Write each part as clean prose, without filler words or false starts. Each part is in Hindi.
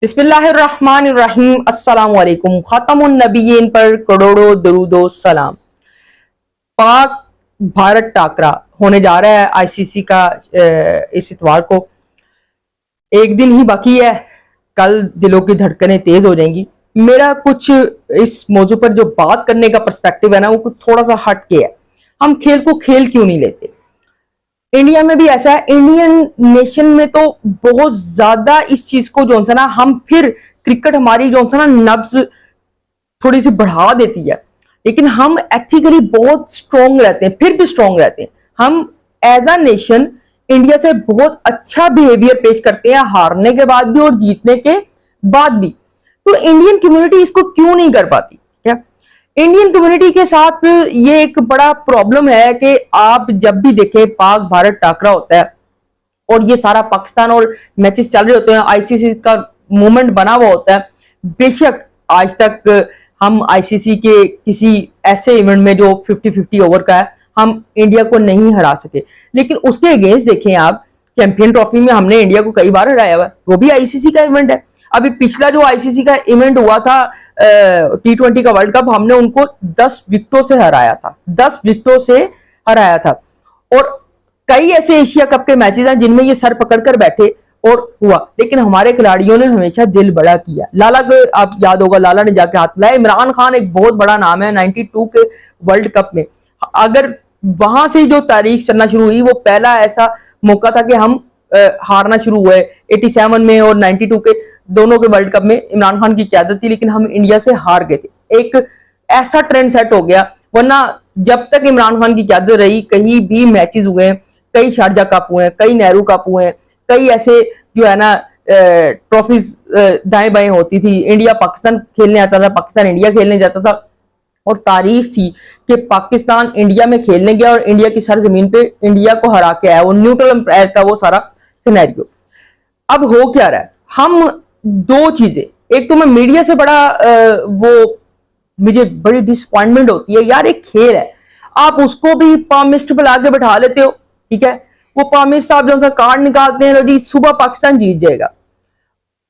बिस्मिल्लाहिर्रहमानिर्रहीम अस्सलाम वालेकुम। खातमुन नबीयीन पर करोड़ों दरूदो सलाम। पाक भारत टाकरा होने जा रहा है आईसीसी का इस इतवार को। एक दिन ही बाकी है, कल दिलों की धड़कनें तेज हो जाएंगी। मेरा कुछ इस मौजू पर जो बात करने का पर्सपेक्टिव है ना, वो कुछ थोड़ा सा हट के है। हम खेल को खेल क्यों नहीं लेते? इंडिया में भी ऐसा है, इंडियन नेशन में तो बहुत ज्यादा इस चीज को जो है ना, हम फिर क्रिकेट हमारी जो है ना नब्ज थोड़ी सी बढ़ा देती है, लेकिन हम एथिकली बहुत स्ट्रांग रहते हैं, फिर भी स्ट्रांग रहते हैं। हम एज अ नेशन इंडिया से बहुत अच्छा बिहेवियर पेश करते हैं, हारने के बाद भी और जीतने के बाद भी। तो इंडियन कम्युनिटी इसको क्यों नहीं कर पाती? क्या इंडियन कम्युनिटी के साथ ये एक बड़ा प्रॉब्लम है कि आप जब भी देखें पाक भारत टाकरा होता है और ये सारा पाकिस्तान और मैचेस चल रहे होते हैं, आईसीसी का मूवमेंट बना हुआ होता है। बेशक आज तक हम आईसीसी के किसी ऐसे इवेंट में जो 50-50 ओवर का है, हम इंडिया को नहीं हरा सके, लेकिन उसके अगेंस्ट देखें आप, चैंपियन ट्रॉफी में हमने इंडिया को कई बार हराया हुआ, वो भी आईसीसी का इवेंट है। अभी पिछला जो आईसीसी का इवेंट हुआ था T20 का वर्ल्ड कप, हमने उनको 10 विकेटों से हराया था, 10 विकेटों से हराया था। और कई ऐसे एशिया कप के मैचेस हैं जिनमें ये सर पकड़कर बैठे और हुआ, लेकिन हमारे खिलाड़ियों ने हमेशा दिल बड़ा किया। लाला को आप याद होगा, लाला ने जाके हाथ मिलाया। इमरान खान एक बहुत बड़ा नाम है 92 के वर्ल्ड कप में। अगर वहां से जो तारीख चलना शुरू हुई, वो पहला ऐसा मौका था कि हम हारना शुरू हुए। 87 में और 92 के दोनों के वर्ल्ड कप में इमरान खान की क़यादत थी, लेकिन हम इंडिया से हार गए थे। एक ऐसा ट्रेंड सेट हो गया, वरना जब तक इमरान खान की क़यादत रही, कहीं भी मैचेस हुए, कई शारजा कप हुए, कई नेहरू कप हुए, कई ऐसे जो है ना ट्रॉफीज दाएं बाएं होती थी। इंडिया पाकिस्तान खेलने आता था, पाकिस्तान इंडिया खेलने जाता था, और तारीख थी कि पाकिस्तान इंडिया में खेलने गया और इंडिया की सरजमीन पे इंडिया को हरा के आया। वो न्यूट्रल एम्पायर का वो सारा सिनेरियो। अब हो क्या रहा है? हम दो चीजें, एक तो मैं मीडिया से बड़ा वो मुझे बड़ी डिसअपॉइंटमेंट होती है यार। एक खेल है, आप उसको भी पामिस्ट पे लाके बैठा लेते हो, ठीक है। वो पामिस्ट साहब जो सा कार्ड निकालते हैं, जी सुबह पाकिस्तान जीत जाएगा।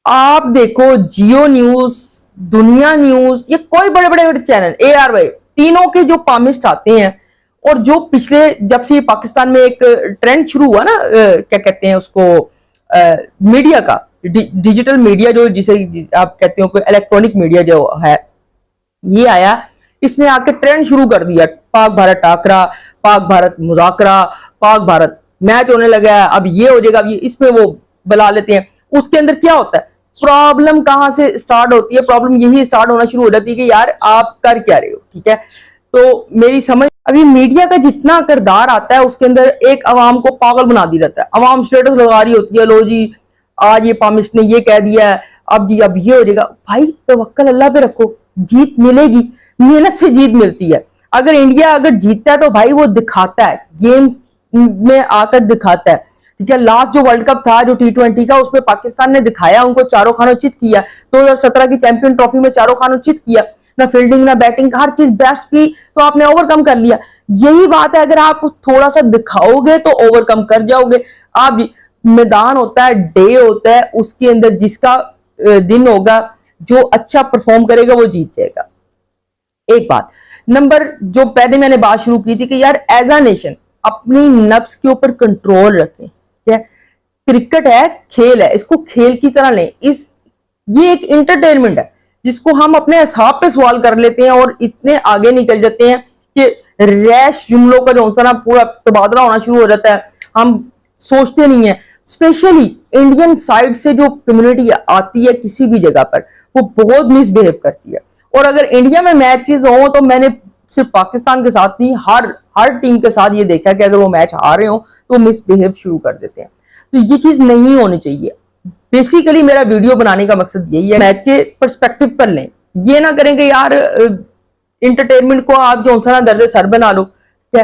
आप देखो जियो न्यूज, दुनिया न्यूज, ये कोई बड़े बड़े चैनल, ARY, तीनों के जो पामिस्ट आते हैं, और जो पिछले जब से पाकिस्तान में एक ट्रेंड शुरू हुआ ना, क्या कहते हैं उसको, मीडिया का, डिजिटल मीडिया, जो जिसे आप कहते हो कोई इलेक्ट्रॉनिक मीडिया जो है, ये आया, इसने आके ट्रेंड शुरू कर दिया। पाक भारत टाकरा, पाक भारत मुज़ाकरा, पाक भारत मैच होने लगा है, अब ये हो जाएगा, अब ये इसमें वो बुला लेते हैं। उसके अंदर क्या होता है? प्रॉब्लम कहां से स्टार्ट होती है? प्रॉब्लम यही स्टार्ट होना शुरू हो जाती है कि यार आप कर क्या रहे हो, ठीक है। तो मेरी समझ, अभी मीडिया का जितना किरदार आता है उसके अंदर एक अवाम को पागल बना दिया जाता है। अवाम स्टेटस लगा रही होती है, लो जी आज ये पामिस्ट ने ये कह दिया है, अब जी अब ये हो जाएगा। भाई तवक्कल अल्लाह पे रखो, जीत मिलेगी, मेहनत से जीत मिलती है। अगर इंडिया अगर जीतता है तो भाई वो दिखाता है, गेम में आकर दिखाता है, ठीक है। लास्ट जो वर्ल्ड कप था जो T20 का, उसमें पाकिस्तान ने दिखाया, उनको चारों खानों-चित किया। 2017 की चैंपियन ट्रॉफी में चारों खानों-चित किया, ना फील्डिंग ना बैटिंग, हर चीज बेस्ट की, तो आपने ओवरकम कर लिया। यही बात है, अगर आप थोड़ा सा दिखाओगे तो ओवरकम कर जाओगे। आप मैदान होता है, डे होता है, उसके अंदर जिसका दिन होगा, जो अच्छा परफॉर्म करेगा वो जीत जाएगा। एक बात नंबर, जो पहले मैंने बात शुरू की थी कि यार एज अ नेशन अपनी नफ्स के ऊपर कंट्रोल रखें, ठीक है। क्रिकेट है, खेल है, इसको खेल की तरह लें। ये एक इंटरटेनमेंट है जिसको हम अपने हिसाब पे सवाल कर लेते हैं और इतने आगे निकल जाते हैं कि रैश जुमलों का जो होता है ना, पूरा तबादला होना शुरू हो जाता है। हम सोचते नहीं है। स्पेशली इंडियन साइड से जो कम्युनिटी आती है किसी भी जगह पर, वो बहुत मिसबिहेव करती है। और अगर इंडिया में मैचेस हो, तो मैंने सिर्फ पाकिस्तान के साथ नहीं, हर टीम के साथ ये देखा कि अगर वो मैच हार रहे हो तो मिसबिहेव शुरू कर देते हैं। तो ये चीज नहीं होनी चाहिए। बेसिकली मेरा वीडियो बनाने का मकसद यही है, मैच के पर्सपेक्टिव पर लें। ये ना करेंगे यार इंटरटेनमेंट को आप जो ना दर्द सर बना लो, ठीक है।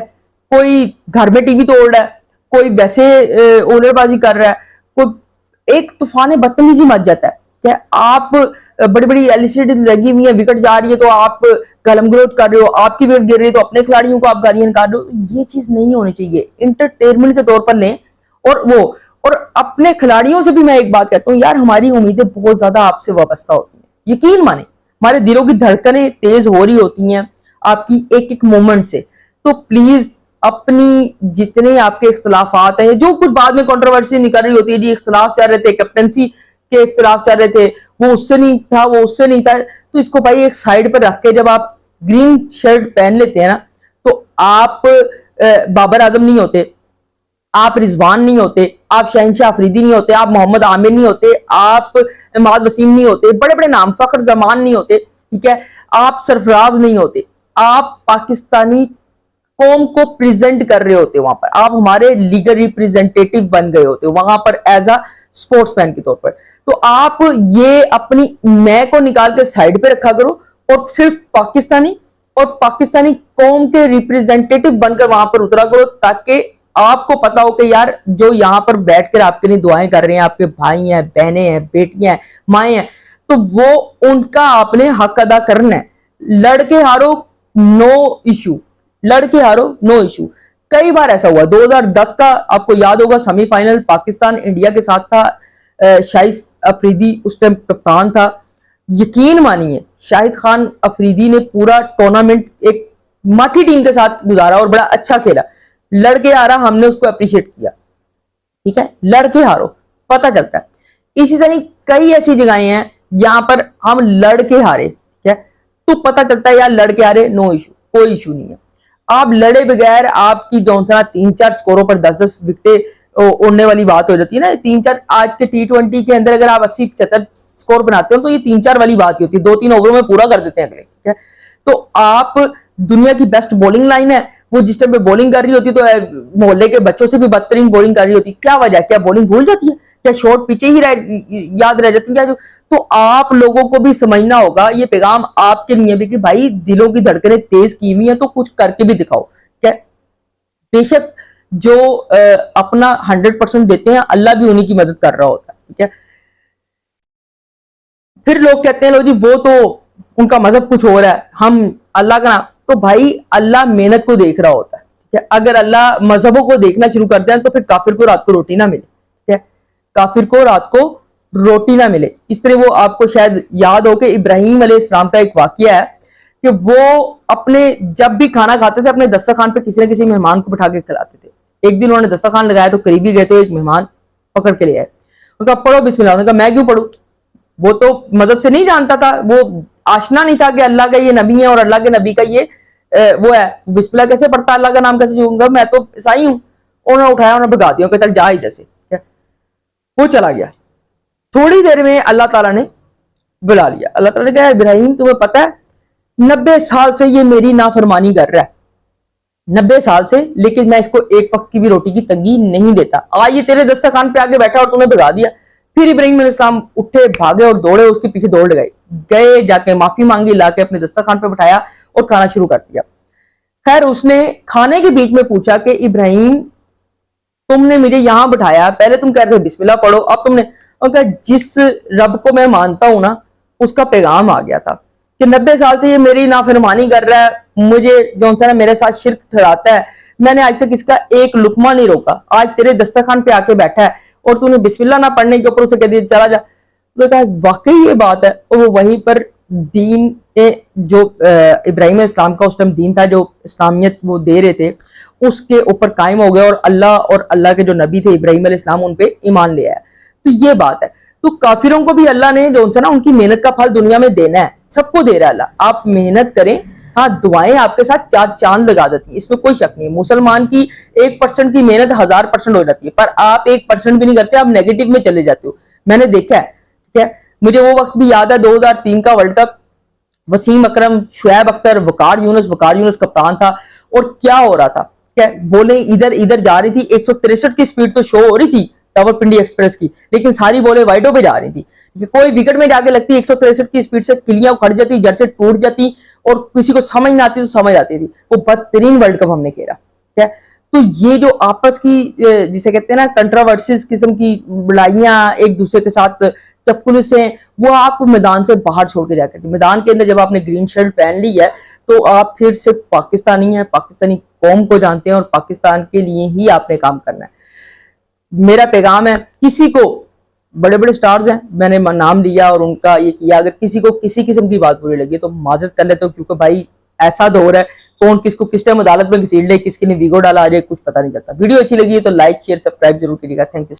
कोई घर में टीवी तोड़ रहा है, कोई वैसे ओलरबाजी कर रहा है, कोई एक तूफान बदतमीजी मच जाता है, क्या आप बड़ी बड़ी एलसीडी लगी हुई है, विकेट जा रही है तो आप गलम गलोच कर रहे हो, आपकी विकेट गिर रही है तो अपने खिलाड़ियों को आप गालियां निकाल रहे हो। ये चीज नहीं होनी चाहिए। इंटरटेनमेंट के तौर पर लें, और वो और अपने खिलाड़ियों से भी मैं एक बात कहता हूँ यार, हमारी उम्मीदें बहुत ज्यादा आपसे वाबस्ता होती हैं, यकीन माने हमारे दिलों की धड़कनें तेज हो रही होती हैं आपकी एक एक मोमेंट से। तो प्लीज अपनी जितने आपके इख्तलाफात हैं, जो कुछ बाद में कंट्रोवर्सी निकल रही होती है, जी इख्तलाफ चल रहे थे, कैप्टनसी के इख्तलाफ चल रहे थे, वो उससे नहीं था, वो उससे नहीं था, तो इसको भाई एक साइड पर रख के जब आप ग्रीन शर्ट पहन लेते हैं ना, तो आप बाबर आजम नहीं होते, आप रिजवान नहीं होते, आप शहनशाह अफरीदी नहीं होते, आप मोहम्मद आमिर नहीं होते, आप इमाद वसीम नहीं होते, बड़े बड़े नाम फखर जमान नहीं होते, ठीक है, आप सरफराज नहीं होते, आप पाकिस्तानी कौम को प्रेजेंट कर रहे होते वहां पर, आप हमारे लीगल रिप्रेजेंटेटिव बन गए होते वहां पर एज अ स्पोर्ट्समैन के तौर पर। तो आप ये अपनी मैं को निकाल के साइड पे रखा करो और सिर्फ पाकिस्तानी और पाकिस्तानी कौम के रिप्रेजेंटेटिव बनकर वहां पर उतरा करो, ताकि आपको पता हो कि यार जो यहां पर बैठकर आपके लिए दुआएं कर रहे हैं, आपके भाई हैं, बहनें हैं, बेटियां हैं, माएँ हैं, तो वो उनका आपने हक अदा करना है। लड़के हारो नो इशू, लड़के हारो नो इशू। कई बार ऐसा हुआ, 2010 का आपको याद होगा सेमीफाइनल पाकिस्तान इंडिया के साथ था, शाहिद अफरीदी उस टाइम कप्तान था। यकीन मानिए शाहिद खान अफरीदी ने पूरा टूर्नामेंट एक माठी टीम के साथ गुजारा और बड़ा अच्छा खेला, लड़के हारा, हमने उसको अप्रिशिएट किया, ठीक है, लड़के हारो पता चलता है। इसी तरह कई ऐसी जगहें हैं यहां पर हम लड़के हारे, ठीक है, तो पता चलता है यार लड़के हारे नो इशू, कोई इशू नहीं है। आप लड़े बगैर आपकी जौनसा 3-4 स्कोरों पर 10-10 विकेटें उड़ने वाली बात हो जाती है ना, 3-4 आज के T20 के अंदर अगर आप 80-75 स्कोर बनाते हो तो ये 3-4 वाली बात ही होती है, 2-3 ओवरों में पूरा कर देते हैं अगले, ठीक है। तो आप दुनिया की बेस्ट बॉलिंग लाइन है, वो जिस टाइम पे बॉलिंग कर रही होती तो मोहल्ले के बच्चों से भी बदतरीन बॉलिंग कर रही होती, क्या वजह, क्या बॉलिंग भूल जाती है, क्या शॉट पीछे ही याद रह जाती है क्या? तो आप लोगों को भी समझना होगा, ये पैगाम आपके लिए भी कि भाई दिलों की धड़कनें तेज की हुई है तो कुछ करके भी दिखाओ, क्या। बेशक जो अपना 100% देते हैं अल्लाह भी उन्हीं की मदद कर रहा होता है, ठीक है। फिर लोग कहते हैं लो जी वो तो उनका मजहब कुछ हो रहा है, हम अल्लाह का नाम, तो भाई अल्लाह मेहनत को देख रहा होता है, ठीक है। अगर अल्लाह मजहबों को देखना शुरू कर दें तो फिर काफिर को रात को रोटी ना मिले, ठीक है, काफिर को रात को रोटी ना मिले। इस तरह वो आपको शायद याद हो कि इब्राहिम अलैहिस्सलाम का एक वाकया है कि वो अपने जब भी खाना खाते थे अपने दस्तरखान पे किसी न किसी मेहमान को बिठा के खिलाते थे। एक दिन उन्होंने दस्तरखान लगाया तो करीबी गए तो एक मेहमान पकड़ के ले आए, उनका पढ़ो बिस्मिल्लाह, उन्होंने कहा मैं क्यों पढ़ू, वो तो मजहब से नहीं जानता था, वो आशना नहीं था कि अल्लाह का ये नबी है और अल्लाह के नबी का ये वो है, बिस्मिल्लाह कैसे पढ़ता, अल्लाह का नाम कैसे चूंगा, मैं तो ईसाई हूं। उन्होंने उठाया, उन्होंने भगा दिया, चल जा इधर से, वो चला गया। थोड़ी देर में अल्लाह ताला ने बुला लिया, अल्लाह ताला ने कहा इब्राहिम तुम्हें पता है 90 साल से ये मेरी नाफरमानी कर रहा है, 90 साल से, लेकिन मैं इसको एक वक्त की भी रोटी की तंगी नहीं देता, आज ये तेरे दस्तरखान पे आके बैठा और तुम्हें भगा दिया। फिर इब्राहिम अलैहिस्सलाम उठे, भागे और दौड़े, उसके पीछे दौड़ गए, जाके माफी मांगी, लाके अपने दस्तरखान पे बिठाया और खाना शुरू कर दिया। खैर उसने खाने के बीच में पूछा कि इब्राहिम तुमने मुझे यहां बिठाया, पहले तुम कह रहे थे बिस्मिल्लाह पढ़ो, अब तुमने, कहा जिस रब को मैं मानता हूं ना उसका पैगाम आ गया था कि 90 साल से ये मेरी नाफरमानी कर रहा है, मुझे जो सा मेरे साथ शिर्क ठहराता है, मैंने आज तक इसका एक लुकमा नहीं रोका, आज तेरे दस्तरखान पे आके बैठा है और तूने बिस्मिल्लाह ना पढ़ने के ऊपर उसे कह दिया चला जा। तो कहा वाकई ये बात है, और वो वहीं पर दीन जो इब्राहिम इस्लाम का उस टाइम दीन था, जो इस्लामियत वो दे रहे थे, उसके ऊपर कायम हो गया और अल्लाह के जो नबी थे इब्राहिम अलैहिस्सलाम उन पे ईमान ले आया। तो ये बात है। तो काफिरों को भी अल्लाह ने जो ना उनकी मेहनत का फल दुनिया में देना है, सबको दे रहा है अल्लाह, आप मेहनत करें, हाँ दुआएं आपके साथ 4 चांद लगा देती है, इसमें कोई शक नहीं। मुसलमान की 1% की मेहनत 1000% हो जाती है, पर आप 1% भी नहीं करते, आप नेगेटिव में चले जाते हो, मैंने देखा है, ठीक है। मुझे वो वक्त भी याद है 2003 का वर्ल्ड कप, वसीम अकरम, शुएब अख्तर, वकार यूनुस कप्तान था, और क्या हो रहा था, क्या बोले इधर इधर जा रही थी, 163 की स्पीड तो शो हो रही थी रावलपिंडी एक्सप्रेस की, लेकिन सारी बॉलें वाइडों पे जा रही थी, कोई विकेट में जाके लगती 163 की स्पीड से किलियां उखड़ जाती, जड़ से टूट जाती, और किसी को समझ ना आती तो समझ आती थी। वो बदतरीन वर्ल्ड कप हमने खेला, ठीक है। तो ये जो आपस की जिसे कहते हैं ना कंट्रोवर्सीज किस्म की लड़ाइयां एक दूसरे के साथ चपकुलिस से, वो आप मैदान से बाहर छोड़ के जाकर, मैदान के अंदर जब आपने ग्रीन शर्ट पहन ली है तो आप फिर सिर्फ पाकिस्तानी है, पाकिस्तानी कौम को जानते हैं और पाकिस्तान के लिए ही आपने काम करना है। मेरा पैगाम है, किसी को, बड़े बड़े स्टार्स हैं, मैंने नाम लिया और उनका ये किया, अगर किसी को किसी किस्म की बात बुरी लगी तो माजरत कर लेते हो, क्योंकि भाई ऐसा दौर है, कौन किसको किस टाइम अदालत में घसीट ले, किसके ने वीगो डाला आ जाए, कुछ पता नहीं चलता। वीडियो अच्छी लगी है तो लाइक शेयर सब्सक्राइब जरूर करिएगा। Thank you.